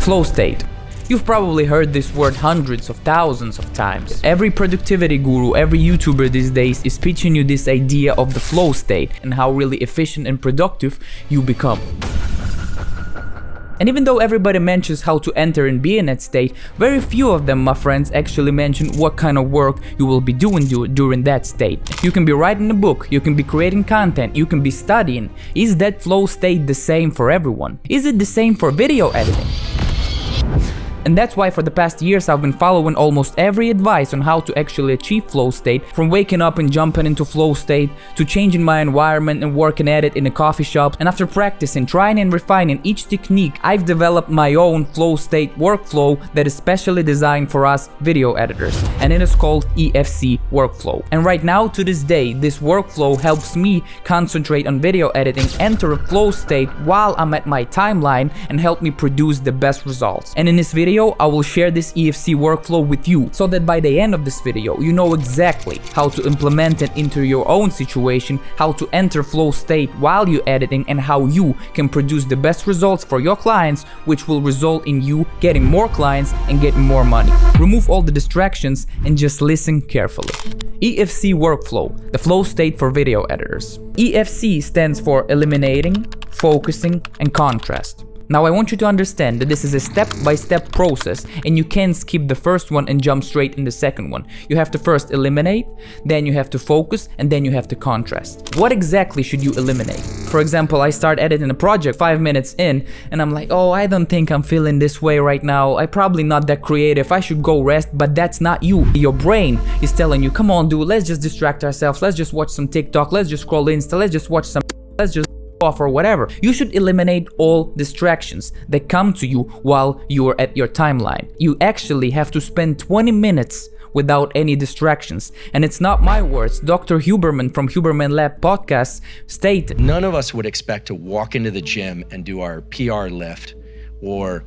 Flow state. You've probably heard this word hundreds of thousands of times. Every productivity guru, every YouTuber these days is pitching you this idea of the flow state and how really efficient and productive you become. And even though everybody mentions how to enter and be in that state, very few of them, my friends, actually mention what kind of work you will be doing during that state. You can be writing a book, you can be creating content, you can be studying. Is that flow state the same for everyone? Is it the same for video editing? And that's why for the past years I've been following almost every advice on how to actually achieve flow state, from waking up and jumping into flow state, to changing my environment and working at it in a coffee shop. And after practicing, trying and refining each technique, I've developed my own flow state workflow that is specially designed for us video editors. And it is called E.F.C workflow. And right now, to this day, this workflow helps me concentrate on video editing, enter a flow state while I'm at my timeline, and help me produce the best results. And in this video, I will share this E.F.C workflow with you, so that by the end of this video, you know exactly how to implement it into your own situation, how to enter flow state while you're editing, and how you can produce the best results for your clients, which will result in you getting more clients and getting more money. Remove all the distractions and just listen carefully. E.F.C workflow, the flow state for video editors. E.F.C stands for eliminating, focusing, and contrast. Now I want you to understand that this is a step-by-step process, and you can't skip the first one and jump straight in the second one. You have to first eliminate, then you have to focus, and then you have to contrast. What exactly should you eliminate? For example, I start editing a project 5 minutes in, and I'm like, oh, I don't think I'm feeling this way right now. I'm probably not that creative. I should go rest, but that's not you. Your brain is telling you, come on, dude, let's just distract ourselves. Let's just watch some TikTok. Let's just scroll Insta. Let's just watch some, let's just off or whatever. You should eliminate all distractions that come to you while you are at your timeline. You actually have to spend 20 minutes without any distractions. And it's not my words. Dr. Huberman from Huberman Lab podcast stated, none of us would expect to walk into the gym and do our PR lift, or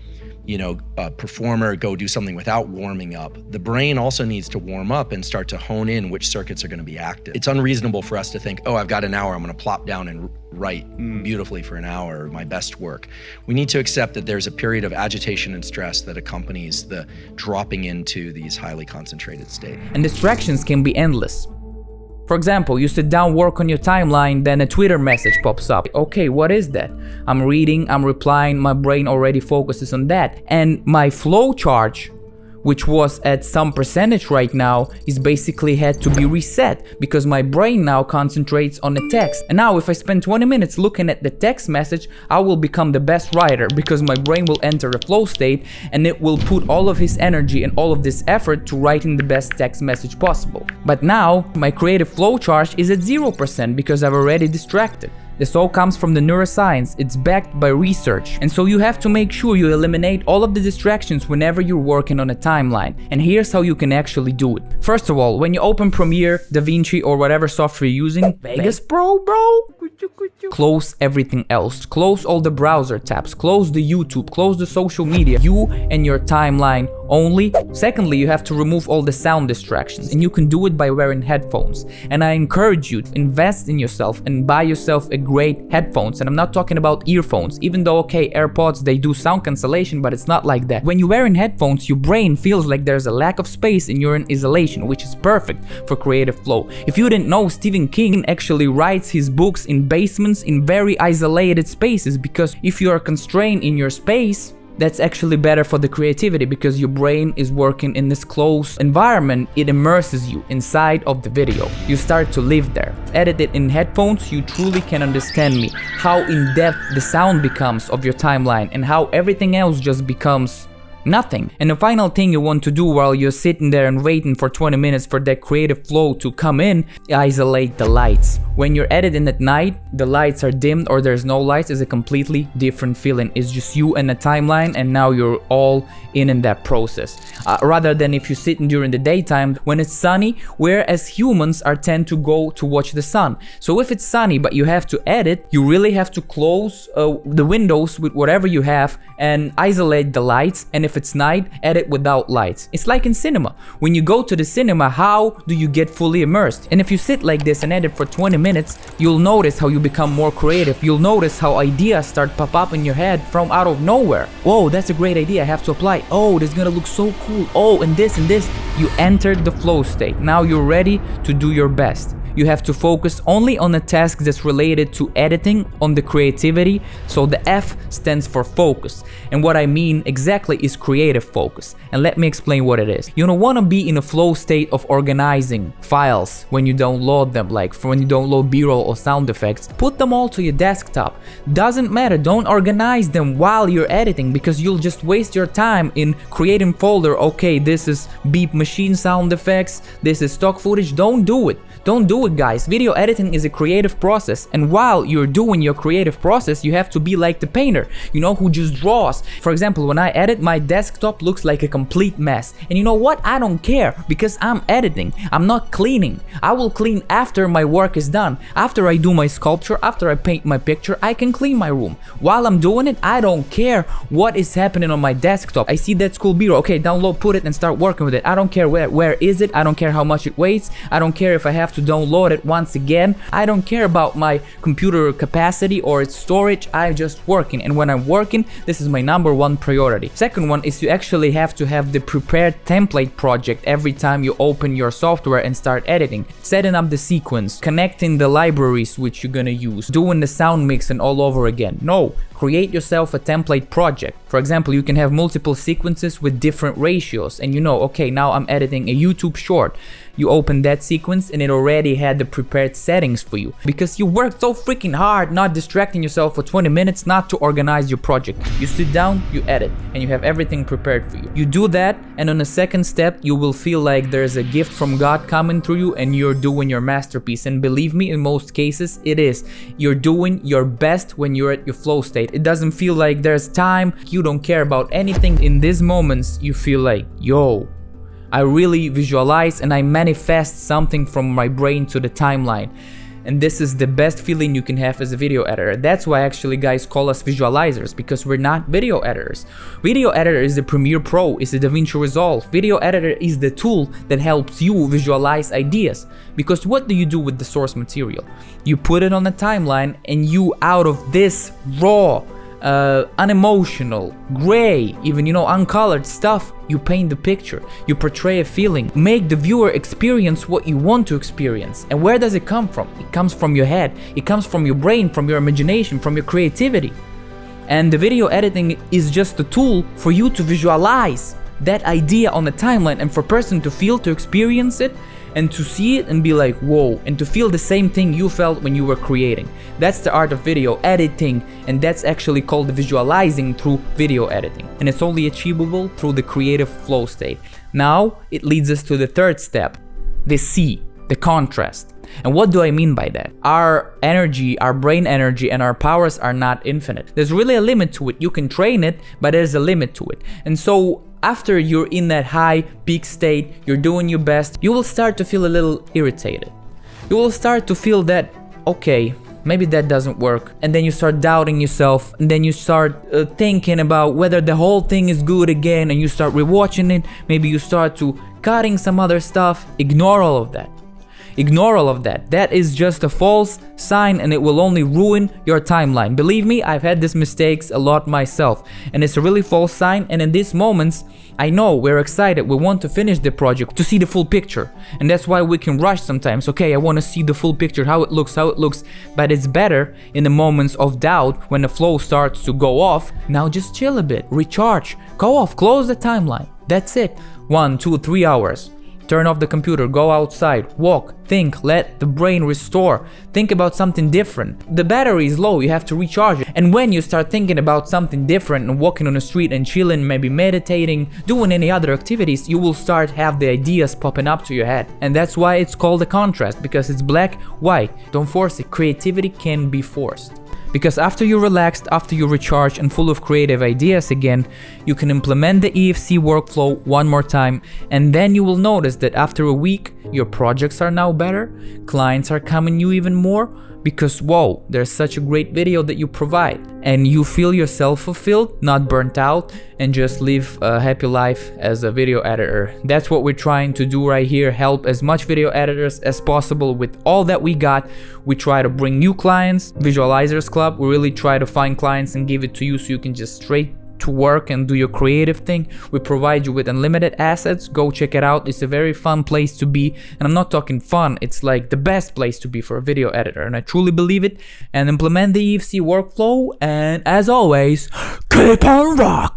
a performer go do something without warming up. The brain also needs to warm up and start to hone in which circuits are going to be active. It's unreasonable for us to think, oh, I've got an hour, I'm going to plop down and write beautifully for an hour, my best work. We need to accept that there's a period of agitation and stress that accompanies the dropping into these highly concentrated states. And distractions can be endless. For example, you sit down, work on your timeline, then a Twitter message pops up. Okay, what is that? I'm reading, I'm replying, my brain already focuses on that. And my flow charge, which was at some percentage right now, is basically had to be reset, because my brain now concentrates on the text. And now if I spend 20 minutes looking at the text message, I will become the best writer, because my brain will enter a flow state and it will put all of his energy and all of this effort to writing the best text message possible. But now my creative flow charge is at 0% because I've already distracted. This all comes from the neuroscience, it's backed by research. And so you have to make sure you eliminate all of the distractions whenever you're working on a timeline. And here's how you can actually do it. First of all, when you open Premiere, DaVinci, or whatever software you're using, Vegas Pro, bro, close everything else. Close all the browser tabs, close the YouTube, close the social media. You and your timeline only. Secondly, you have to remove all the sound distractions, and you can do it by wearing headphones. And I encourage you to invest in yourself and buy yourself a great headphones. And I'm not talking about earphones, even though okay, AirPods, they do sound cancellation, but it's not like that. When you're wearing headphones, your brain feels like there's a lack of space and you're in isolation, which is perfect for creative flow. If you didn't know, Stephen King actually writes his books in basements, in very isolated spaces, because if you are constrained in your space, that's actually better for the creativity, because your brain is working in this closed environment. It immerses you inside of the video. You start to live there. Edit it in headphones, you truly can understand me, how in depth the sound becomes of your timeline and how everything else just becomes nothing. And the final thing you want to do while you're sitting there and waiting for 20 minutes for that creative flow to come in, isolate the lights. When you're editing at night, the lights are dimmed or there's no lights, is a completely different feeling. It's just you and the timeline, and now you're all in that process. Rather than if you're sitting during the daytime when it's sunny, where as humans are tend to go to watch the sun. So if it's sunny but you have to edit, you really have to close the windows with whatever you have and isolate the lights. And if it's night, edit without lights. It's like in cinema. When you go to the cinema, how do you get fully immersed? And if you sit like this and edit for 20 minutes, you'll notice how you become more creative. You'll notice how ideas start pop up in your head from out of nowhere. Whoa, that's a great idea, I have to apply. Oh, this is gonna look so cool. Oh, and this and this. You entered the flow state. Now you're ready to do your best. You have to focus only on the task that's related to editing, on the creativity. So the F stands for focus. And what I mean exactly is creative focus. And let me explain what it is. You don't want to be in a flow state of organizing files when you download them, like when you download B-roll or sound effects. Put them all to your desktop. Doesn't matter, don't organize them while you're editing, because you'll just waste your time in creating folder. Okay, this is beep machine sound effects, this is stock footage. Don't do it. Don't do it, guys. Video editing is a creative process, and while you're doing your creative process, you have to be like the painter, you know, who just draws. For example, when I edit, my desktop looks like a complete mess. And you know what? I don't care, because I'm editing. I'm not cleaning. I will clean after my work is done. After I do my sculpture, after I paint my picture, I can clean my room. While I'm doing it, I don't care what is happening on my desktop. I see that's cool B-roll. Okay, download, put it, and start working with it. I don't care where is it. I don't care how much it weighs. I don't care if I have to download it once again. I don't care about my computer capacity or its storage. I'm just working, and when I'm working, this is my number one priority. Second one is you actually have to have the prepared template project every time you open your software and start editing. Setting up the sequence, connecting the libraries which you're gonna use, doing the sound mix and all over again. No, create yourself a template project. For example, you can have multiple sequences with different ratios, and you know, okay, now I'm editing a YouTube short. You open that sequence and it already had the prepared settings for you, because you worked so freaking hard not distracting yourself for 20 minutes not to organize your project. You sit down, you edit, and you have everything prepared for you. You do that, and on the second step, you will feel like there's a gift from God coming through you and you're doing your masterpiece. And believe me, in most cases, it is. You're doing your best when you're at your flow state. It doesn't feel like there's time, you don't care about anything. In these moments, you feel like, yo, I really visualize and I manifest something from my brain to the timeline. And this is the best feeling you can have as a video editor. That's why actually guys call us visualizers, because we're not video editors. Video editor is the Premiere Pro, is the DaVinci Resolve. Video editor is the tool that helps you visualize ideas. Because what do you do with the source material? You put it on the timeline, and you, out of this raw, unemotional, gray, even, you know, uncolored stuff, you paint the picture, you portray a feeling, make the viewer experience what you want to experience. And where does it come from? It comes from your head, it comes from your brain, from your imagination, from your creativity. And the video editing is just a tool for you to visualize that idea on the timeline, and for a person to feel, to experience it, and to see it and be like, whoa, and to feel the same thing you felt when you were creating. That's the art of video editing, and that's actually called visualizing through video editing. And it's only achievable through the creative flow state. Now, it leads us to the third step, the C, the contrast. And what do I mean by that? Our energy, our brain energy, and our powers are not infinite. There's really a limit to it. You can train it, but there's a limit to it. And so after you're in that high peak state, you're doing your best, you will start to feel a little irritated. You will start to feel that, okay, maybe that doesn't work. And then you start doubting yourself, and then you start thinking about whether the whole thing is good again, and you start rewatching it. Maybe you start to cutting some other stuff. Ignore all of that. Ignore all of that. That is just a false sign, and it will only ruin your timeline. Believe me, I've had these mistakes a lot myself, and it's a really false sign. And in these moments, I know we're excited, we want to finish the project, to see the full picture, and that's why we can rush sometimes. Okay, I want to see the full picture, how it looks, but it's better in the moments of doubt, when the flow starts to go off. Now just chill a bit, recharge, go off, close the timeline. That's it. 1, 2, 3 hours. Turn off the computer, go outside, walk, think, let the brain restore. Think about something different. The battery is low, you have to recharge it. And when you start thinking about something different and walking on the street and chilling, maybe meditating, doing any other activities, you will start have the ideas popping up to your head. And that's why it's called a contrast, because it's black, white. Don't force it. Creativity can be forced. Because after you're relaxed, after you're recharged and full of creative ideas again, you can implement the E.F.C workflow one more time, and then you will notice that after a week, your projects are now better, clients are coming you even more, because whoa, there's such a great video that you provide, and you feel yourself fulfilled, not burnt out, and just live a happy life as a video editor. That's what we're trying to do right here, help as much video editors as possible with all that we got. We try to bring new clients, Visualizers Club. We really try to find clients and give it to you so you can just straight to work and do your creative thing. We provide you with unlimited assets. Go check it out. It's a very fun place to be, and I'm not talking fun, it's like the best place to be for a video editor, and I truly believe it. And implement the E.F.C workflow, and as always, keep on rocking.